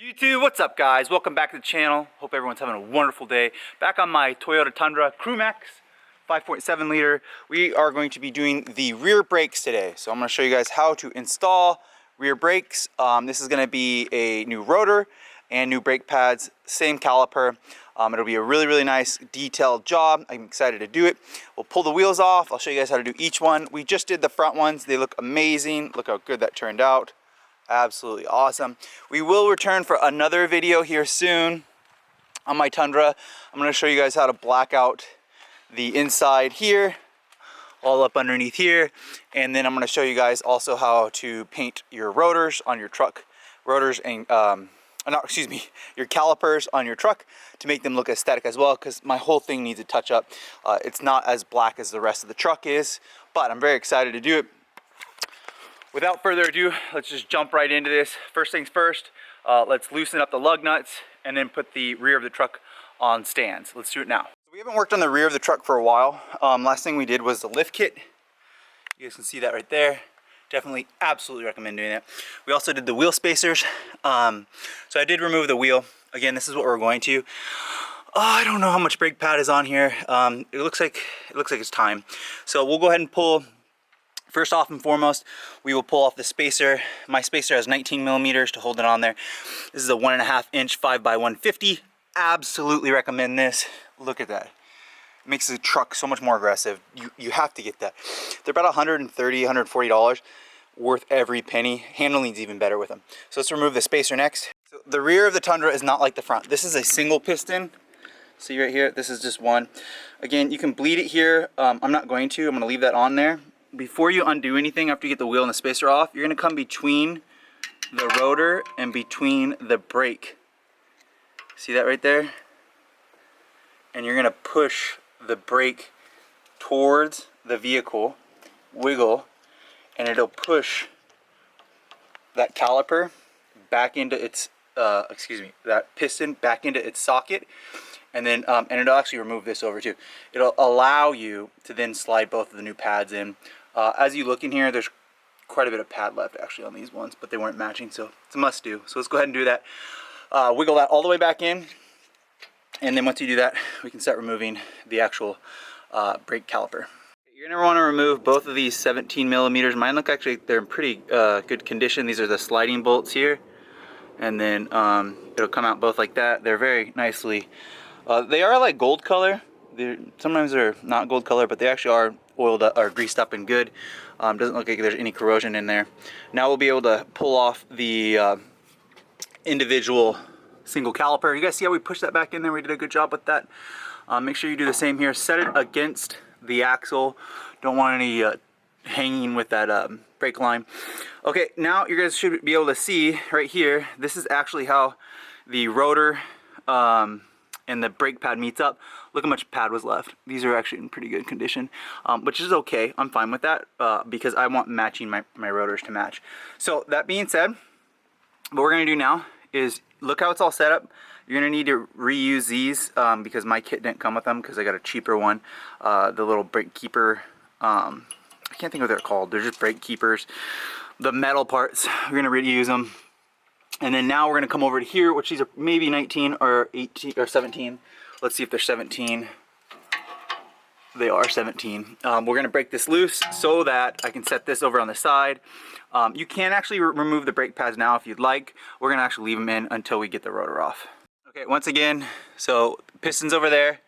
YouTube, what's up guys? Welcome back to the channel. Hope everyone's having a wonderful day. Back on my Toyota Tundra Crew Max 5.7 liter. We are going to be doing the rear brakes today. So I'm going to show you guys how to install rear brakes. This is going to be a new rotor and new brake pads, same caliper. It'll be a really nice detailed job. I'm excited to do it. We'll pull the wheels off. I'll show you guys how to do each one. We just did the front ones. They look amazing. Look how good that turned out. Absolutely awesome. We will return for another video here soon on my Tundra. I'm going to show you guys how to black out the inside here, all up underneath here, and then I'm going to show you guys also how to paint your rotors on your truck, rotors and your calipers on your truck to make them look aesthetic as well, because my whole thing needs a touch up. It's not as black as the rest of the truck is, but I'm very excited to do it. Without further ado, let's just jump right into this. First things first, let's loosen up the lug nuts and then put the rear of the truck on stands. Let's do it now. We haven't worked on the rear of the truck for a while. Last thing we did was the lift kit. You guys can see that right there. Definitely, absolutely recommend doing that. We also did the wheel spacers. So I did remove the wheel. Again, this is what we're going to. I don't know how much brake pad is on here. It looks like it's time. So we'll go ahead and pull. First off and foremost, we will pull off the spacer. My spacer has 19 millimeters to hold it on there. This is a 1.5 inch 5x150. Absolutely recommend this. Look at that. It makes the truck so much more aggressive. You have to get that. They're about $130, $140, worth every penny. Handling's even better with them. So let's remove the spacer next. So the rear of the Tundra is not like the front. This is a single piston. See right here, this is just one. Again, you can bleed it here. I'm not going to. I'm going to leave that on there. Before you undo anything, after you get the wheel and the spacer off, you're going to come between the rotor and between the brake. See that right there? And you're going to push the brake towards the vehicle, wiggle, and it'll push that caliper back into its, that piston back into its socket. And then, and it'll actually remove this over too. It'll allow you to then slide both of the new pads in. As you look in here, there's quite a bit of pad left actually on these ones, but they weren't matching, so it's a must do. So let's go ahead and do that. Wiggle that all the way back in, and then once you do that, we can start removing the actual brake caliper. You're gonna want to remove both of these 17 millimeters. Mine look actually, they're in pretty good condition. These are the sliding bolts here, and then it'll come out both like that. They're very nicely, they are like gold color. Sometimes they're not gold color, but they actually are oiled up or greased up and good. Doesn't look like there's any corrosion in there. Now we'll be able to pull off the individual single caliper. You guys see how we pushed that back in there? We did a good job with that. Make sure you do the same here. Set it against the axle. Don't want any hanging with that brake line. Okay, now you guys should be able to see right here. This is actually how the rotor and the brake pad meets up. Look how much pad was left. These are actually in pretty good condition, which is okay. I'm fine with that because I want matching my rotors to match. So that being said, what we're gonna do now is look how it's all set up. You're gonna need to reuse these because my kit didn't come with them because I got a cheaper one. The little brake keeper, I can't think of what they're called. They're just brake keepers. The metal parts, we're gonna reuse them. And then now we're gonna come over to here, which these are maybe 19 or 18 or 17. Let's see if they're 17. They are 17. We're gonna break this loose so that I can set this over on the side. You can actually remove the brake pads now if you'd like. We're gonna actually leave them in until we get the rotor off. Okay, once again, so pistons over there.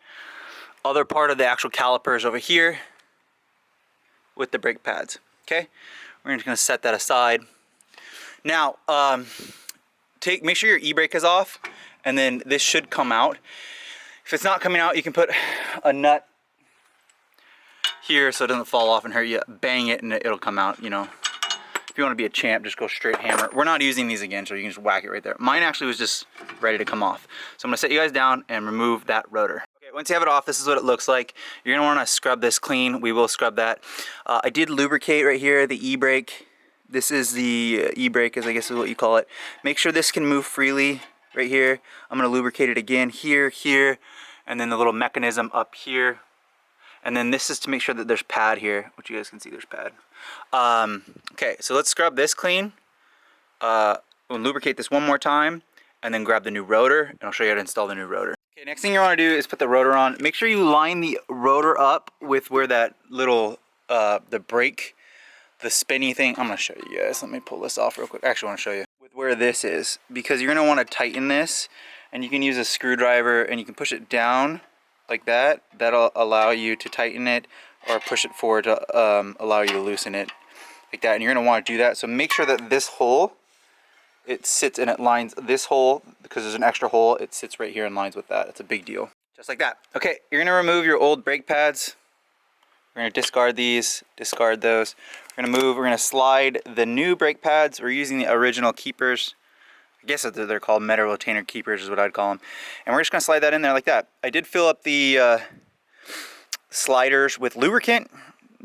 Other part of the actual calipers over here with the brake pads, okay? We're just gonna set that aside. Now, make sure your e-brake is off, and then this should come out. If it's not coming out, you can put a nut here so it doesn't fall off and hurt you. Bang it and it'll come out, you know. If you want to be a champ, just go straight hammer. We're not using these again, so you can just whack it right there. Mine actually was just ready to come off. So I'm gonna set you guys down and remove that rotor. Okay, once you have it off, this is what it looks like. You're gonna wanna scrub this clean. We will scrub that. I did lubricate right here, the e-brake. This is the e-brake, as I guess is what you call it. Make sure this can move freely right here. I'm gonna lubricate it again here, here, and then the little mechanism up here. And then this is to make sure that there's pad here, which you guys can see there's pad. Okay, so let's scrub this clean. We'll lubricate this one more time, and then grab the new rotor, and I'll show you how to install the new rotor. Okay, next thing you want to do is put the rotor on. Make sure you line the rotor up with where that little, the brake, the spinny thing. I'm going to show you guys. Let me pull this off real quick. Actually, I want to show you with where this is, because you're going to want to tighten this, and you can use a screwdriver and you can push it down like that. That'll allow you to tighten it, or push it forward to allow you to loosen it like that. And you're going to want to do that. So make sure that this hole, it sits and it lines this hole, because there's an extra hole, it sits right here and lines with that. It's a big deal. Just like that. Okay, you're going to remove your old brake pads. We're going to discard these, discard those. We're going to move, we're going to slide the new brake pads. We're using the original keepers. I guess they're called metal retainer keepers is what I'd call them. And we're just going to slide that in there like that. I did fill up the sliders with lubricant.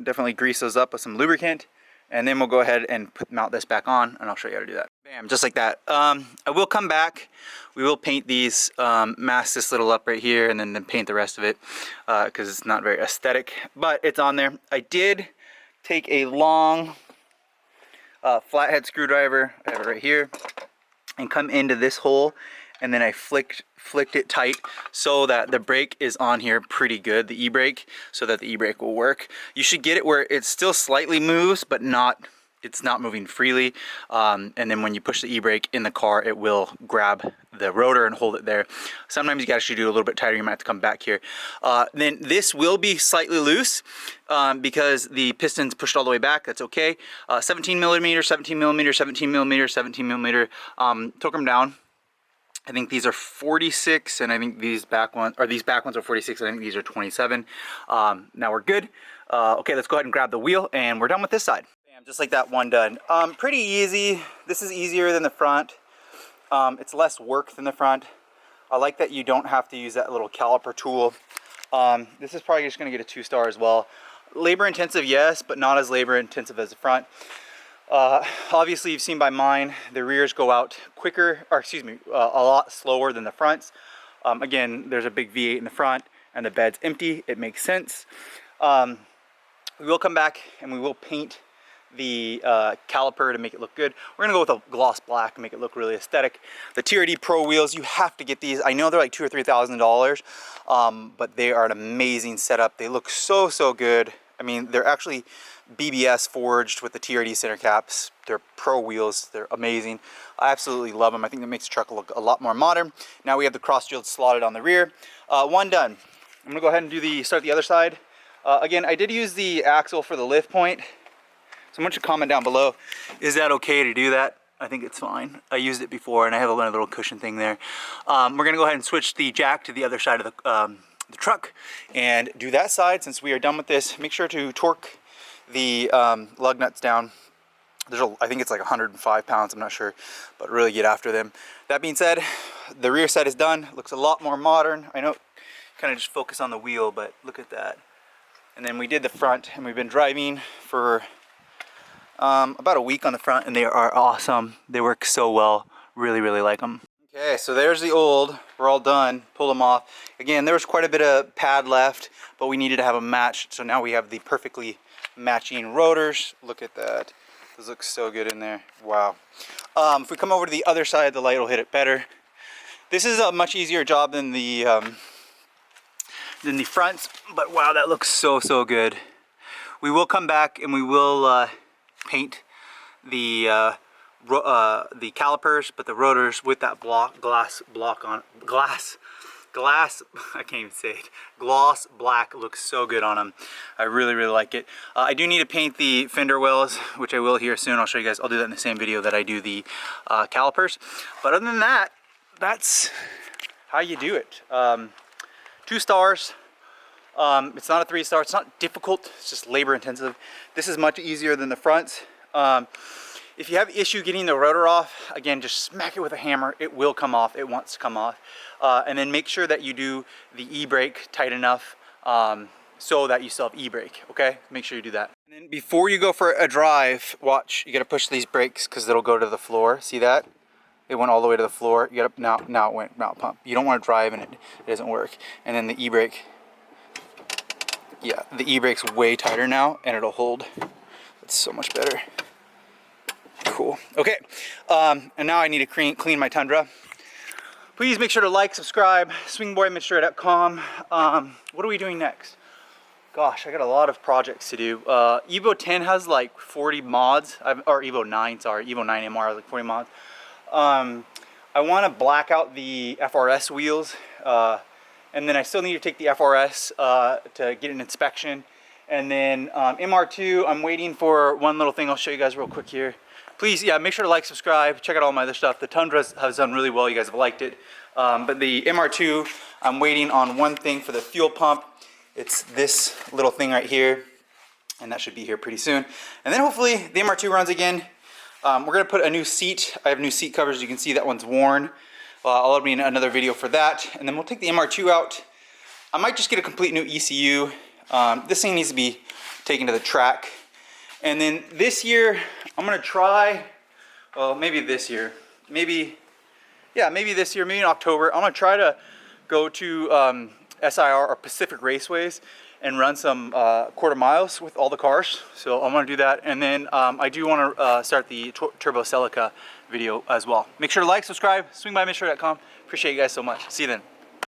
Definitely grease those up with some lubricant. And then we'll go ahead and mount this back on, and I'll show you how to do that. Bam, just like that. I will come back. We will paint these, mask this little up right here, and then paint the rest of it, because it's not very aesthetic, but it's on there. I did take a long flathead screwdriver, I have it right here, and come into this hole, and then I flicked it tight so that the brake is on here pretty good, the e-brake, so that the e-brake will work. You should get it where it still slightly moves, but it's not moving freely. And then when you push the e-brake in the car, it will grab the rotor and hold it there. Sometimes you gotta actually do it a little bit tighter. You might have to come back here. Then this will be slightly loose because the piston's pushed all the way back. That's okay. 17 millimeter, 17 millimeter, 17 millimeter, 17 millimeter. Took them down. I think these are 46, and I think these back ones are 46, and I think these are 27. Now we're good. Okay, let's go ahead and grab the wheel, and we're done with this side. Bam, just like that, one done. Pretty easy. This is easier than the front. It's less work than the front. I like that you don't have to use that little caliper tool. This is probably just going to get a 2-star as well. Labor intensive, yes, but not as labor intensive as the front. Obviously you've seen by mine, the rears go out quicker, or excuse me, a lot slower than the fronts. Again, there's a big V8 in the front and the bed's empty. It makes sense. We will come back and we will paint the caliper to make it look good. We're gonna go with a gloss black and make it look really aesthetic. The Trd Pro Wheels, you have to get these. I know they're like $2,000 or $3,000, but they are an amazing setup. They look so good. I mean, they're actually BBS forged with the TRD center caps. They're Pro Wheels. They're amazing. I absolutely love them. I think that makes the truck look a lot more modern. Now we have the cross shield slotted on the rear. One done. I'm gonna go ahead and start the other side. Again, I did use the axle for the lift point. So I want you to comment down below, is that okay to do that? I think it's fine. I used it before and I have a little cushion thing there. We're gonna go ahead and switch the jack to the other side of the truck and do that side. Since we are done with this, make sure to torque the lug nuts down. I think it's like 105 pounds, I'm not sure, but really get after them. That being said, the rear side is done. Looks a lot more modern. I know kind of just focus on the wheel, but look at that. And then we did the front, and we've been driving for about a week on the front, and they are awesome. They work so well. Really like them. Okay, so there's the old. We're all done. Pulled them off. Again, there was quite a bit of pad left, but we needed to have them matched. So now we have the perfectly matching rotors. Look at that. Those look so good in there. Wow. If we come over to the other side, the light will hit it better. This is a much easier job than the fronts, but wow, that looks so good. We will come back and we will paint the calipers, but the rotors with that glass, I can't even say it. Gloss black looks so good on them. I really like it. I do need to paint the fender wells, which I will here soon. I'll show you guys. I'll do that in the same video that I do the calipers. But other than that, that's how you do it. 2 stars. It's not a 3-star. It's not difficult. It's just labor intensive. This is much easier than the fronts. If you have issue getting the rotor off, again, just smack it with a hammer. It will come off. It wants to come off. And then make sure that you do the e-brake tight enough so that you still have e-brake, okay? Make sure you do that. And then before you go for a drive, watch, you gotta push these brakes because it'll go to the floor. See that? It went all the way to the floor. You gotta, now it went mount pump. You don't wanna drive and it doesn't work. And then the e-brake, yeah, the e-brake's way tighter now and it'll hold. It's so much better. Cool. Okay, and now I need to clean my Tundra. Please make sure to like, subscribe, swingboymitch.com. What are we doing next? Gosh, I got a lot of projects to do. Evo 10 has like 40 mods, or Evo 9, sorry, Evo 9 MR has like 40 mods. I want to black out the FRS wheels, and then I still need to take the FRS to get an inspection. And then MR2, I'm waiting for one little thing I'll show you guys real quick here. Please, yeah, make sure to like, subscribe, check out all my other stuff. The Tundra has done really well, you guys have liked it. But the MR2, I'm waiting on one thing for the fuel pump. It's this little thing right here, and that should be here pretty soon. And then hopefully the MR2 runs again. We're gonna put a new seat. I have new seat covers. You can see that one's worn. I'll be in another video for that. And then we'll take the MR2 out. I might just get a complete new ECU. This thing needs to be taken to the track. And then this year, I'm gonna try, well, maybe this year, maybe this year, maybe in October, I'm gonna try to go to SIR or Pacific Raceways and run some quarter miles with all the cars. So I'm gonna do that. And then I do wanna start the Turbo CELICA video as well. Make sure to like, subscribe, swingbymitch.com. Appreciate you guys so much. See you then.